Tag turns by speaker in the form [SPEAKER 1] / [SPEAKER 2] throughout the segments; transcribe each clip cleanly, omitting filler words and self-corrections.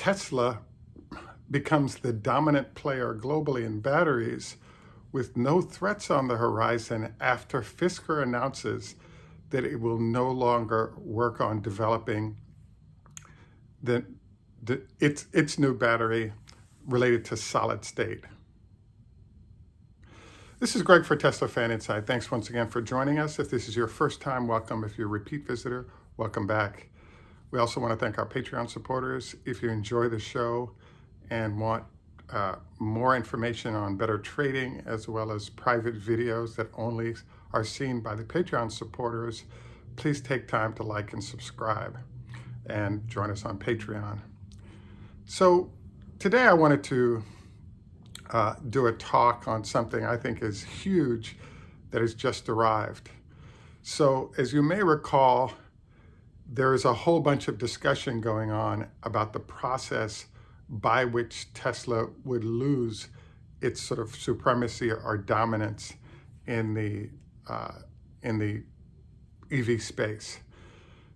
[SPEAKER 1] Tesla becomes the dominant player globally in batteries with no threats on the horizon after Fisker announces that it will no longer work on developing its new battery related to solid state. This is Greg for Teslafaninsight. Thanks once again for joining us. If this is your first time, welcome. If you're a repeat visitor, welcome back. We also want to thank our Patreon supporters. If you enjoy the show and want more information on better trading, as well as private videos that only are seen by the Patreon supporters, please take time to like and subscribe and join us on Patreon. So today I wanted to do a talk on something I think is huge that has just arrived. So as you may recall, there is a whole bunch of discussion going on about the process by which Tesla would lose its sort of supremacy or dominance in the EV space.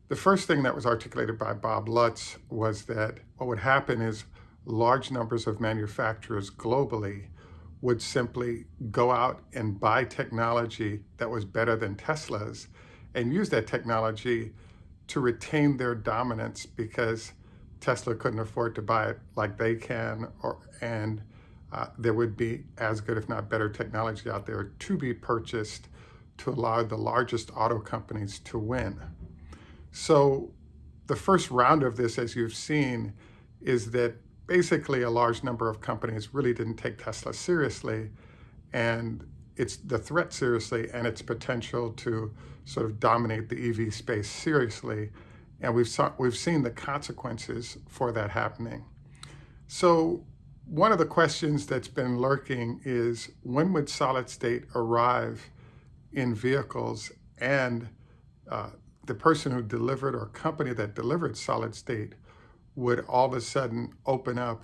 [SPEAKER 1] The first thing that was articulated by Bob Lutz was that what would happen is large numbers of manufacturers globally would simply go out and buy technology that was better than Tesla's and use that technology to retain their dominance because Tesla couldn't afford to buy it like they can, and there would be as good, if not better, technology out there to be purchased to allow the largest auto companies to win. So the first round of this, as you've seen, is that basically a large number of companies really didn't take Tesla seriously, and it's the threat seriously, and its potential to sort of dominate the EV space seriously. And we've seen the consequences for that happening. So one of the questions that's been lurking is, when would solid state arrive in vehicles, and the person who delivered or company that delivered solid state would all of a sudden open up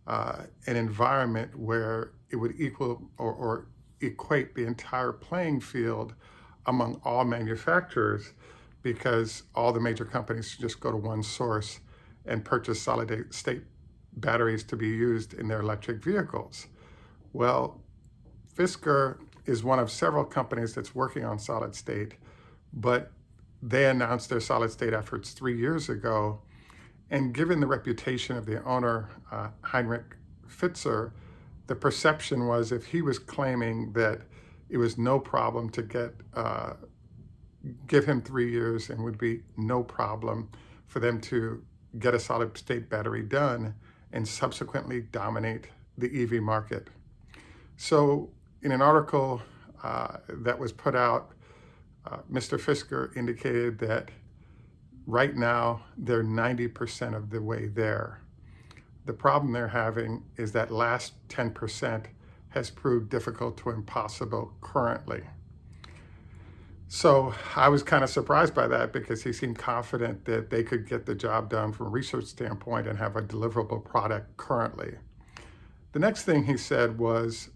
[SPEAKER 1] an environment where it would equal or equate the entire playing field among all manufacturers, because all the major companies just go to one source and purchase solid state batteries to be used in their electric vehicles. Well, Fisker is one of several companies that's working on solid state, but they announced their solid state efforts 3 years ago. And given the reputation of the owner, Heinrich Fisker, the perception was if he was claiming that it was no problem to give him 3 years and would be no problem for them to get a solid state battery done and subsequently dominate the EV market. So in an article that was put out, Mr. Fisker indicated that right now they're 90% of the way there. The problem they're having is that last 10% has proved difficult to impossible currently. So I was kind of surprised by that, because he seemed confident that they could get the job done from a research standpoint and have a deliverable product currently. The next thing he said was,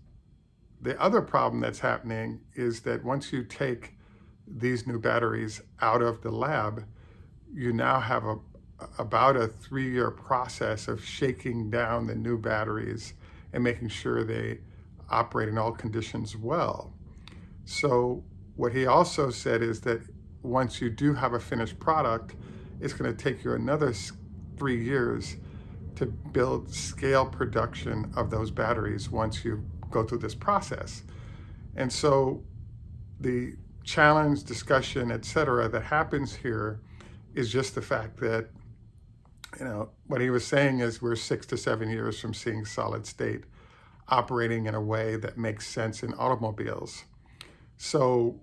[SPEAKER 1] the other problem that's happening is that once you take these new batteries out of the lab, you now have about a 3-year process of shaking down the new batteries and making sure they operate in all conditions well. So what he also said is that once you do have a finished product, it's going to take you another 3 years to build scale production of those batteries once you go through this process. And so the challenge, discussion, etc., that happens here is just the fact that, what he was saying is we're 6 to 7 years from seeing solid state operating in a way that makes sense in automobiles. So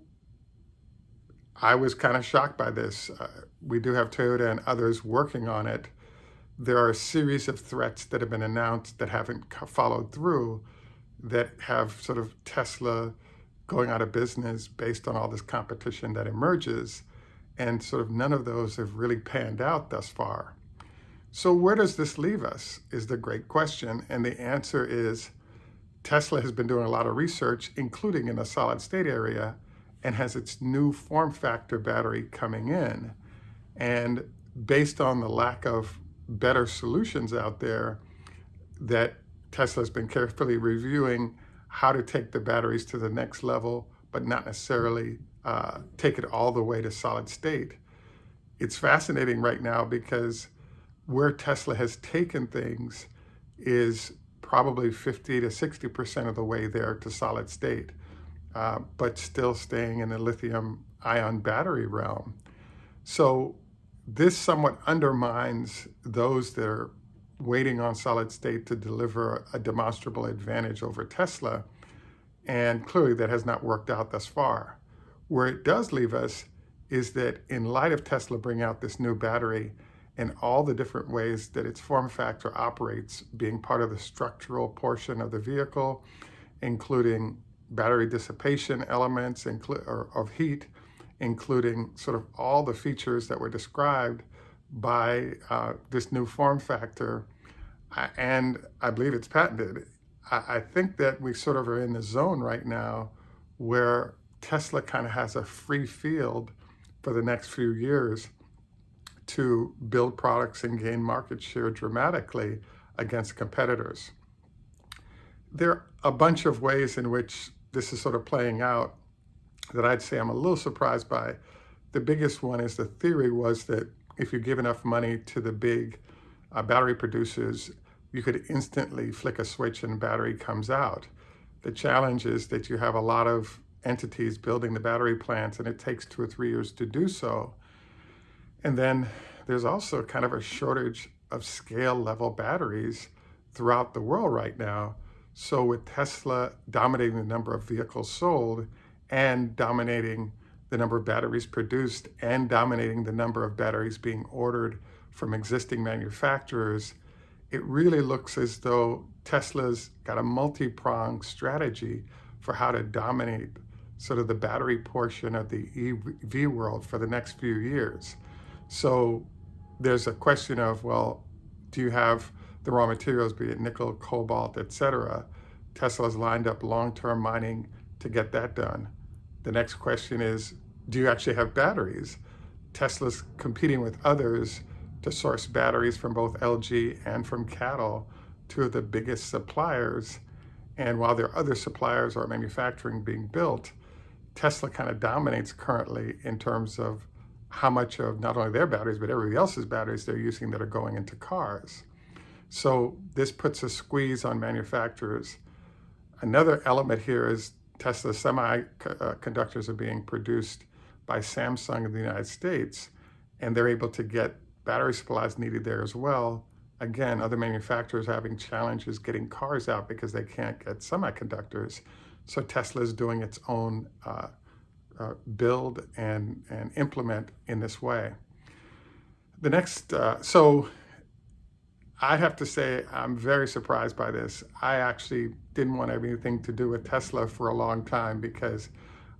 [SPEAKER 1] I was kind of shocked by this. We do have Toyota and others working on it. There are a series of threats that have been announced that haven't followed through, that have sort of Tesla going out of business based on all this competition that emerges. And sort of none of those have really panned out thus far. So where does this leave us is the great question. And the answer is Tesla has been doing a lot of research, including in the solid state area, and has its new form factor battery coming in. And based on the lack of better solutions out there that Tesla's been carefully reviewing how to take the batteries to the next level, but not necessarily take it all the way to solid state. It's fascinating right now because where Tesla has taken things is probably 50 to 60% of the way there to solid state, but still staying in the lithium ion battery realm. So this somewhat undermines those that are waiting on solid state to deliver a demonstrable advantage over Tesla. And clearly that has not worked out thus far. Where it does leave us is that in light of Tesla bringing out this new battery and all the different ways that its form factor operates, being part of the structural portion of the vehicle, including battery dissipation elements of heat, including sort of all the features that were described by this new form factor, and I believe it's patented. I think that we sort of are in the zone right now where Tesla kind of has a free field for the next few years to build products and gain market share dramatically against competitors. There are a bunch of ways in which this is sort of playing out that I'd say I'm a little surprised by. The biggest one is the theory was that if you give enough money to the big battery producers, you could instantly flick a switch and battery comes out. The challenge is that you have a lot of entities building the battery plants, and it takes 2 or 3 years to do so. And then there's also kind of a shortage of scale level batteries throughout the world right now. So with Tesla dominating the number of vehicles sold and dominating the number of batteries produced and dominating the number of batteries being ordered from existing manufacturers, it really looks as though Tesla's got a multi-pronged strategy for how to dominate sort of the battery portion of the EV world for the next few years. So there's a question of, well, do you have the raw materials, be it nickel, cobalt, etc.? Tesla's lined up long-term mining to get that done. The next question is, do you actually have batteries? Tesla's competing with others to source batteries from both LG and from CATL, two of the biggest suppliers. And while there are other suppliers or manufacturing being built, Tesla kind of dominates currently in terms of how much of not only their batteries, but everybody else's batteries they're using that are going into cars. So this puts a squeeze on manufacturers. Another element here is Tesla semiconductors are being produced by Samsung in the United States, and they're able to get battery supplies needed there as well. Again, other manufacturers are having challenges getting cars out because they can't get semiconductors. So Tesla is doing its own build and implement in this way. The next, so I have to say I'm very surprised by this. I actually didn't want to have anything to do with Tesla for a long time because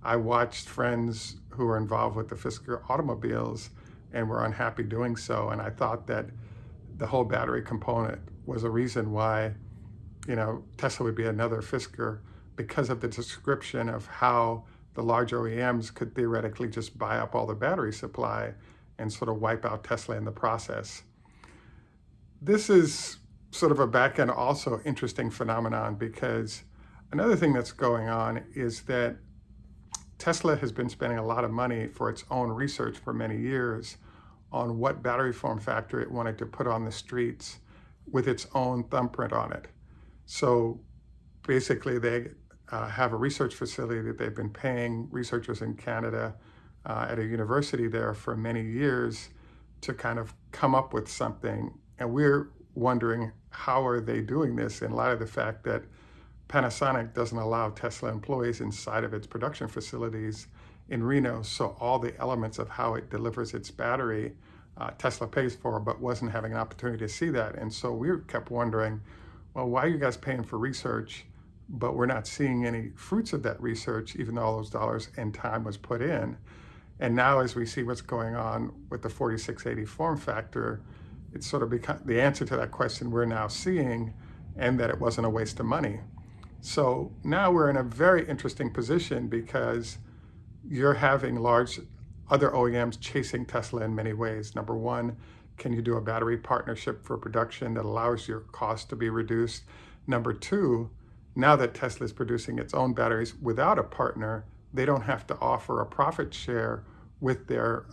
[SPEAKER 1] I watched friends who were involved with the Fisker automobiles and were unhappy doing so. And I thought that the whole battery component was a reason why, Tesla would be another Fisker, because of the description of how the large OEMs could theoretically just buy up all the battery supply and sort of wipe out Tesla in the process. This is sort of a back end also interesting phenomenon, because another thing that's going on is that Tesla has been spending a lot of money for its own research for many years on what battery form factor it wanted to put on the streets with its own thumbprint on it. So basically they have a research facility that they've been paying researchers in Canada at a university there for many years to kind of come up with something. And we're wondering, how are they doing this in light of the fact that Panasonic doesn't allow Tesla employees inside of its production facilities in Reno, so all the elements of how it delivers its battery, Tesla pays for, but wasn't having an opportunity to see that. And so we kept wondering, well, why are you guys paying for research, but we're not seeing any fruits of that research, even though all those dollars and time was put in? And now as we see what's going on with the 4680 form factor, it's sort of become the answer to that question we're now seeing, and that it wasn't a waste of money. So now we're in a very interesting position because you're having large other OEMs chasing Tesla in many ways. Number one, can you do a battery partnership for production that allows your cost to be reduced? Number two, now that Tesla is producing its own batteries without a partner, they don't have to offer a profit share with their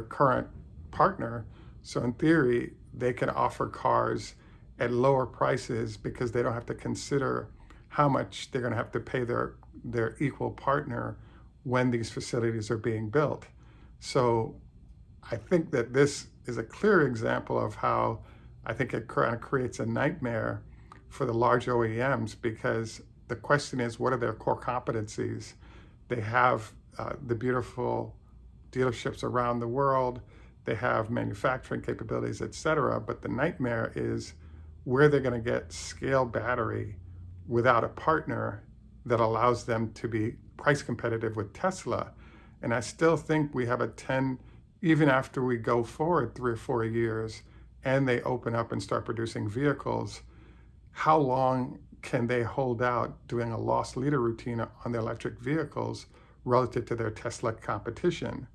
[SPEAKER 1] current partner. So in theory, they can offer cars at lower prices because they don't have to consider how much they're going to have to pay their equal partner when these facilities are being built. So I think that this is a clear example of how I think it kind of creates a nightmare for the large OEMs, because the question is, what are their core competencies? They have the beautiful dealerships around the world, they have manufacturing capabilities, et cetera, but the nightmare is where they're going to get scale battery without a partner that allows them to be price competitive with Tesla. And I still think we have even after we go forward 3 or 4 years and they open up and start producing vehicles, how long can they hold out doing a loss leader routine on their electric vehicles relative to their Tesla competition?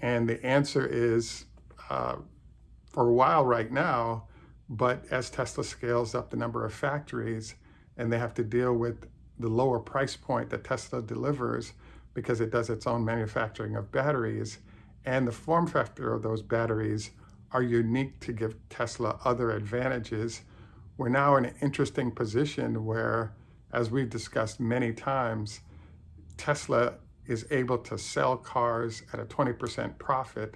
[SPEAKER 1] And the answer is for a while right now, but as Tesla scales up the number of factories and they have to deal with the lower price point that Tesla delivers because it does its own manufacturing of batteries, and the form factor of those batteries are unique to give Tesla other advantages, we're now in an interesting position where, as we've discussed many times, Tesla is able to sell cars at a 20% profit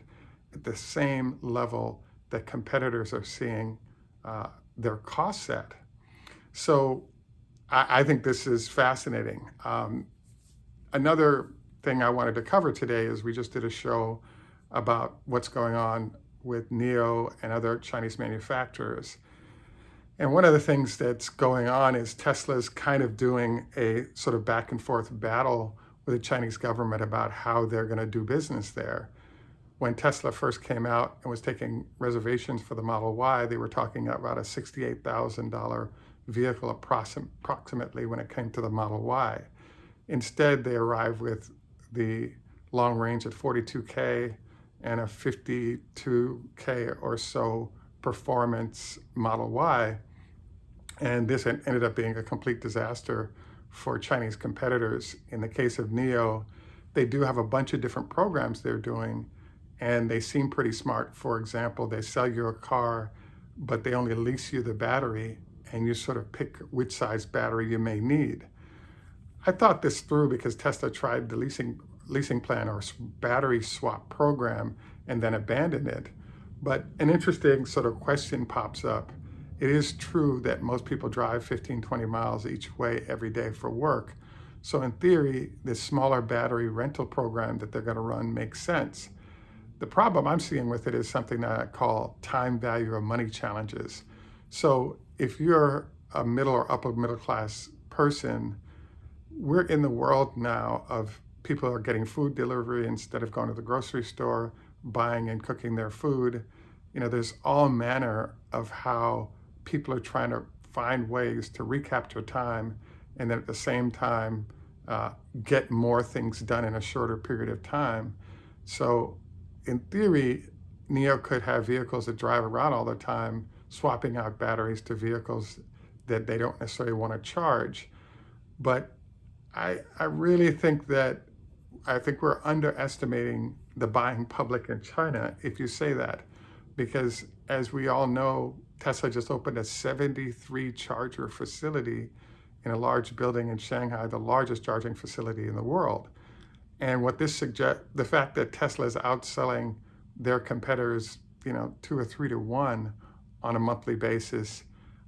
[SPEAKER 1] at the same level that competitors are seeing their costs at. So I think this is fascinating. Another thing I wanted to cover today is we just did a show about what's going on with NIO and other Chinese manufacturers. And one of the things that's going on is Tesla's kind of doing a sort of back and forth battle with the Chinese government about how they're going to do business there. When Tesla first came out and was taking reservations for the Model Y, they were talking about a $68,000 vehicle approximately when it came to the Model Y. Instead, they arrived with the long range at 42K and a 52K or so performance Model Y. And this ended up being a complete disaster for Chinese competitors. In the case of NIO, they do have a bunch of different programs they're doing, and they seem pretty smart. For example, they sell you a car, but they only lease you the battery, and you sort of pick which size battery you may need. I thought this through because Tesla tried the leasing plan or battery swap program and then abandoned it. But an interesting sort of question pops up. It is true that most people drive 15, 20 miles each way every day for work. So in theory, this smaller battery rental program that they're going to run makes sense. The problem I'm seeing with it is something that I call time value of money challenges. So if you're a middle or upper middle class person, we're in the world now of people are getting food delivery instead of going to the grocery store, buying and cooking their food. You know, there's all manner of how people are trying to find ways to recapture time and then at the same time get more things done in a shorter period of time. So in theory, NIO could have vehicles that drive around all the time, swapping out batteries to vehicles that they don't necessarily want to charge. But I really think we're underestimating the buying public in China if you say that, because as we all know, Tesla just opened a 73 charger facility in a large building in Shanghai, the largest charging facility in the world. And what this suggests, the fact that Tesla is outselling their competitors, 2 or 3 to 1 on a monthly basis,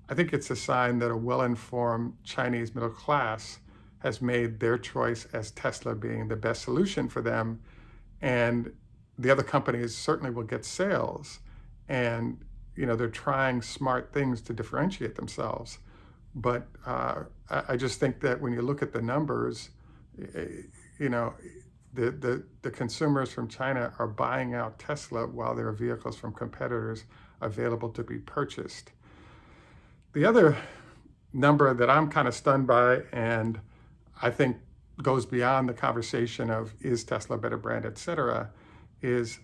[SPEAKER 1] I think it's a sign that a well-informed Chinese middle class has made their choice as Tesla being the best solution for them. And the other companies certainly will get sales. And they're trying smart things to differentiate themselves. But I just think that when you look at the numbers, the consumers from China are buying out Tesla while there are vehicles from competitors available to be purchased. The other number that I'm kind of stunned by, and I think goes beyond the conversation of is Tesla a better brand, et cetera, is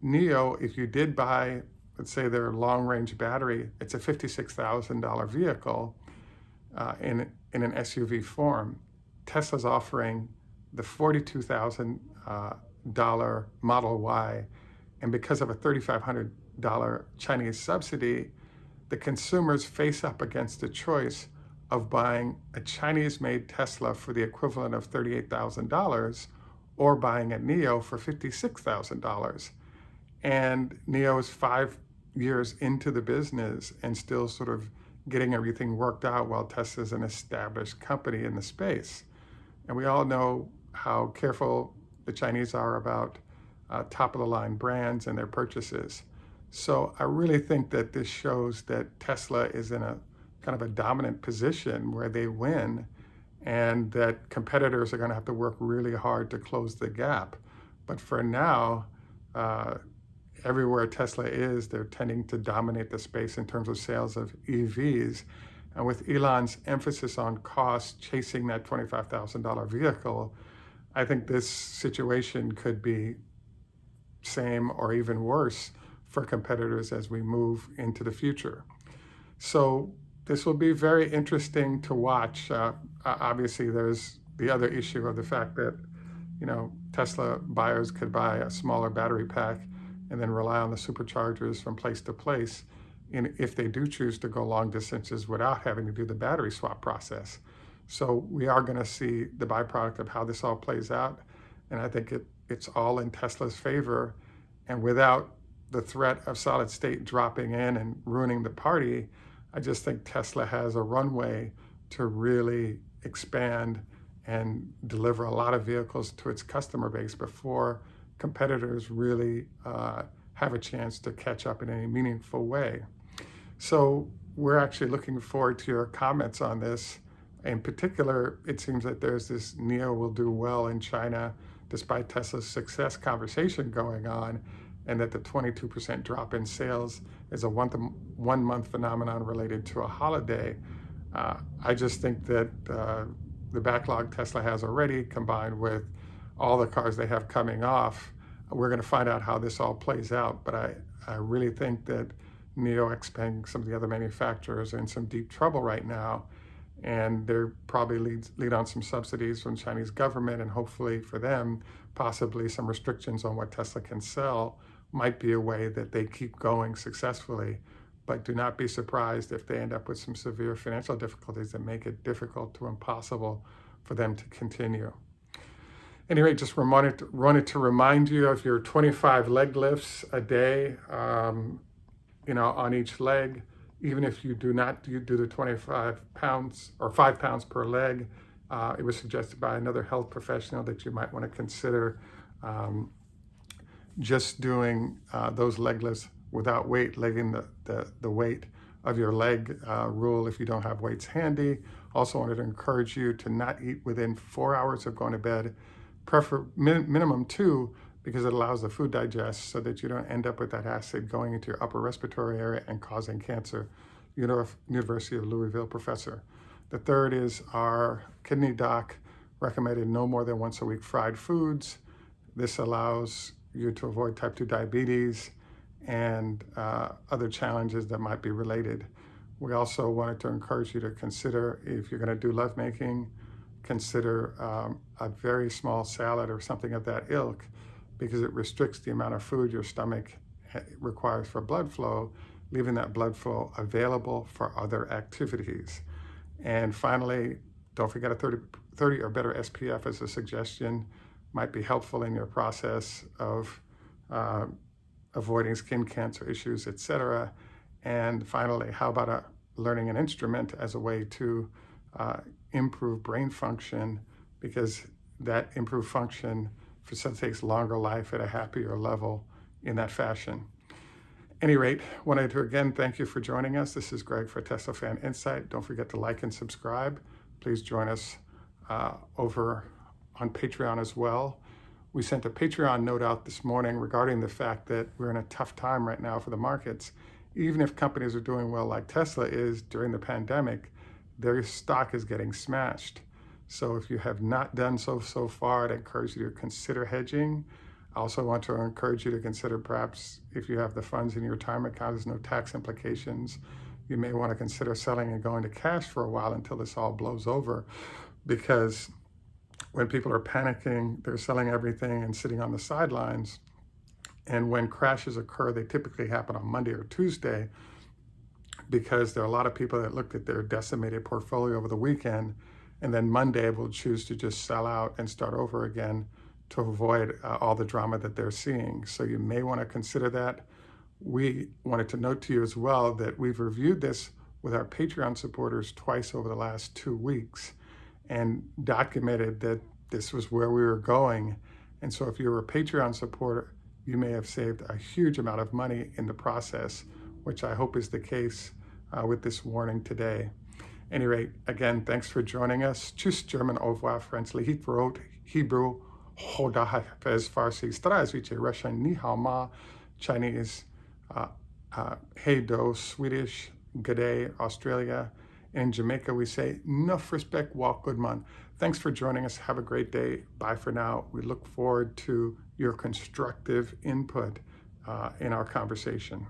[SPEAKER 1] NIO, if you did buy, let's say, their long-range battery, it's a $56,000 vehicle in an SUV form. Tesla's offering the $42,000 Model Y, and because of a $3,500 Chinese subsidy, the consumers face up against the choice of buying a Chinese-made Tesla for the equivalent of $38,000 or buying a NIO for $56,000. And NIO is 5 years into the business and still sort of getting everything worked out, while Tesla's an established company in the space. And we all know how careful the Chinese are about top-of-the-line brands and their purchases. So I really think that this shows that Tesla is in a kind of a dominant position where they win, and that competitors are going to have to work really hard to close the gap. But for now, everywhere Tesla is, they're tending to dominate the space in terms of sales of EVs. And with Elon's emphasis on cost, chasing that $25,000 vehicle, I think this situation could be same or even worse for competitors as we move into the future. So this will be very interesting to watch. Obviously, there's the other issue of the fact that, Tesla buyers could buy a smaller battery pack and then rely on the superchargers from place to place if they do choose to go long distances without having to do the battery swap process. So we are going to see the byproduct of how this all plays out. And I think it's all in Tesla's favor. And without the threat of solid state dropping in and ruining the party, I just think Tesla has a runway to really expand and deliver a lot of vehicles to its customer base before competitors really have a chance to catch up in any meaningful way. So we're actually looking forward to your comments on this. In particular, it seems that there's this NIO will do well in China despite Tesla's success conversation going on, and that the 22% drop in sales is a one-month phenomenon related to a holiday. I just think that the backlog Tesla has already, combined with all the cars they have coming off, we're going to find out how this all plays out. But I really think that NIO, XPeng, some of the other manufacturers are in some deep trouble right now, and they're probably lead on some subsidies from the Chinese government, and hopefully for them, possibly some restrictions on what Tesla can sell might be a way that they keep going successfully. But do not be surprised if they end up with some severe financial difficulties that make it difficult to impossible for them to continue. Anyway, just wanted to remind you of your 25 leg lifts a day, on each leg. Even if you do not do the 25 pounds or 5 pounds per leg, it was suggested by another health professional that you might want to consider just doing those leg lifts without weight, legging the weight of your leg rule if you don't have weights handy. Also wanted to encourage you to not eat within 4 hours of going to bed, minimum 2, because it allows the food digest so that you don't end up with that acid going into your upper respiratory area and causing cancer. University of Louisville professor. The third is our kidney doc recommended no more than once a week fried foods. This allows you to avoid type 2 diabetes and other challenges that might be related. We also wanted to encourage you to consider, if you're going to do lovemaking, consider a very small salad or something of that ilk, because it restricts the amount of food your stomach requires for blood flow, leaving that blood flow available for other activities. And finally, don't forget a 30 or better SPF as a suggestion. Might be helpful in your process of avoiding skin cancer issues, etc. And finally, how about learning an instrument as a way to improve brain function, because that improved function facilitates longer life at a happier level in that fashion. At any rate, wanted to again thank you for joining us. This is Greg for Teslafaninsight. Don't forget to like and subscribe. Please join us over on Patreon as well. We sent a Patreon note out this morning regarding the fact that we're in a tough time right now for the markets. Even if companies are doing well like Tesla is during the pandemic, their stock is getting smashed. So if you have not done so far, I'd encourage you to consider hedging. I also want to encourage you to consider, perhaps if you have the funds in your retirement account, there's no tax implications. You may want to consider selling and going to cash for a while until this all blows over, because when people are panicking, they're selling everything and sitting on the sidelines. And when crashes occur, they typically happen on Monday or Tuesday, because there are a lot of people that looked at their decimated portfolio over the weekend, and then Monday will choose to just sell out and start over again to avoid all the drama that they're seeing. So you may want to consider that. We wanted to note to you as well that we've reviewed this with our Patreon supporters twice over the last 2 weeks and documented that this was where we were going. And so if you're a Patreon supporter, you may have saved a huge amount of money in the process, which I hope is the case with this warning today. At any rate, again, thanks for joining us. Tschüss, German, au revoir, French, lehit verot, Hebrew, Hoda Hafez, Farsi, Strazvice, Russian, Ni Hao Ma, Chinese, Hey Do, Swedish, G'day, Australia. In Jamaica, we say, Nuff respect, walk good man. Thanks for joining us. Have a great day. Bye for now. We look forward to your constructive input in our conversation.